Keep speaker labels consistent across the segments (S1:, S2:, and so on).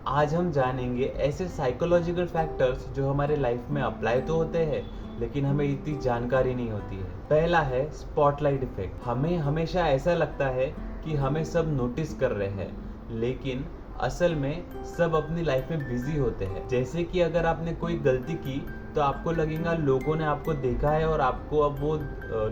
S1: आज हम जानेंगे ऐसे साइकोलॉजिकल फैक्टर्स जो हमारे लाइफ में अप्लाई तो होते हैं लेकिन हमें इतनी जानकारी नहीं होती है। पहला है स्पॉटलाइट इफेक्ट। हमें हमेशा ऐसा लगता है कि हमें सब नोटिस कर रहे हैं, लेकिन असल में सब अपनी लाइफ में बिजी होते हैं। जैसे कि अगर आपने कोई गलती की तो आपको लगेगा लोगों ने आपको देखा है और आपको अब वो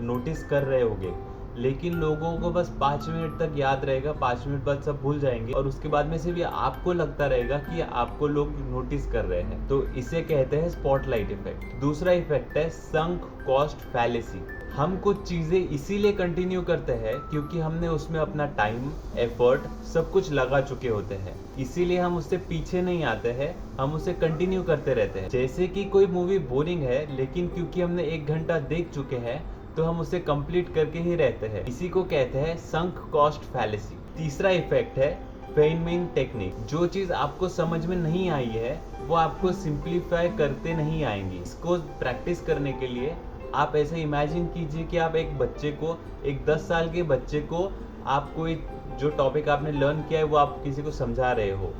S1: नोटिस कर रहे होंगे, लेकिन लोगों को बस 5 मिनट तक याद रहेगा, 5 मिनट बाद सब भूल जाएंगे और उसके बाद में से भी आपको लगता रहेगा कि आपको लोग नोटिस कर रहे हैं। तो इसे कहते हैं स्पॉटलाइट इफेक्ट। दूसरा इफेक्ट है संक कॉस्ट फैलेसी। हम कुछ चीजें इसीलिए कंटिन्यू करते हैं क्योंकि हमने उसमें अपना टाइम, एफर्ट सब कुछ लगा चुके होते हैं, इसीलिए हम उससे पीछे नहीं आते हैं, हम उसे कंटिन्यू करते रहते हैं। जैसे कि कोई मूवी बोरिंग है लेकिन क्योंकि हमने 1 घंटा देख चुके हैं तो हम उसे कंप्लीट करके ही रहते हैं। इसी को कहते हैं संक कॉस्ट फैलेसी। तीसरा इफेक्ट है फेनमेन टेक्निक। जो चीज आपको समझ में नहीं आई है वो आपको सिंप्लीफाई करते नहीं आएंगी। इसको प्रैक्टिस करने के लिए आप ऐसे इमेजिन कीजिए कि आप एक बच्चे को, एक 10 साल के बच्चे को, आप कोई जो टॉपिक आपने लर्न किया है वो आप किसी को समझा रहे हो,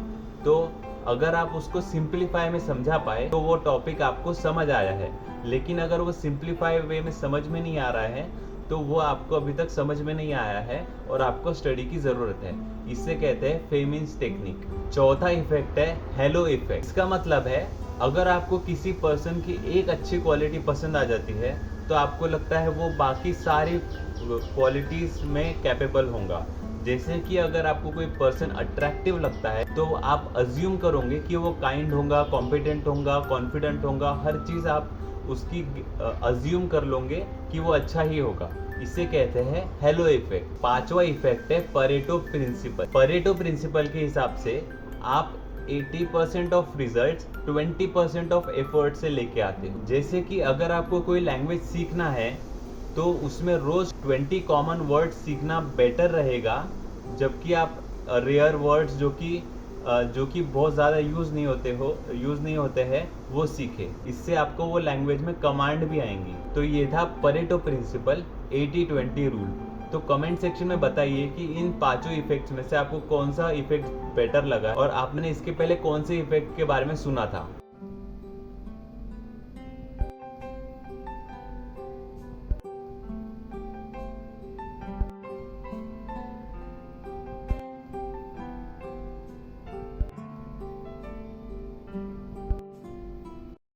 S1: तो अगर आप उसको सिंप्लीफाई में समझा पाए तो वो टॉपिक आपको समझ आया है। लेकिन अगर वो सिंप्लीफाई वे में समझ में नहीं आ रहा है तो वो आपको अभी तक समझ में नहीं आया है और आपको स्टडी की ज़रूरत है। इसे कहते हैं फेमिन्स टेक्निक। चौथा इफेक्ट है हेलो इफेक्ट। इसका मतलब है अगर आपको किसी पर्सन की एक अच्छी क्वालिटी पसंद आ जाती है तो आपको लगता है वो बाकी सारी क्वालिटीज़ में कैपेबल होगा। जैसे कि अगर आपको कोई पर्सन अट्रैक्टिव लगता है तो आप अज्यूम करोगे कि वो काइंड होगा, कॉम्पिटेंट होगा, कॉन्फिडेंट होगा, हर चीज़ आप उसकी अज्यूम कर लोगे कि वो अच्छा ही होगा। इसे कहते हैं हेलो इफेक्ट। पांचवा इफेक्ट है परेटो प्रिंसिपल। परेटो प्रिंसिपल के हिसाब से आप 80% ऑफ रिजल्ट्स 20% ऑफ एफर्ट से लेके आते हो। जैसे कि अगर आपको कोई लैंग्वेज सीखना है तो उसमें रोज 20 कॉमन वर्ड्स सीखना बेटर रहेगा, जबकि आप रेयर वर्ड्स जो कि बहुत ज़्यादा यूज़ नहीं होते हैं वो सीखे। इससे आपको वो लैंग्वेज में कमांड भी आएंगी। तो ये था परेटो प्रिंसिपल 80-20 रूल। तो कमेंट सेक्शन में बताइए कि इन पांचों इफेक्ट्स में से आपको कौन सा इफेक्ट बेटर लगा और आपने इसके पहले कौन से इफेक्ट के बारे में सुना था।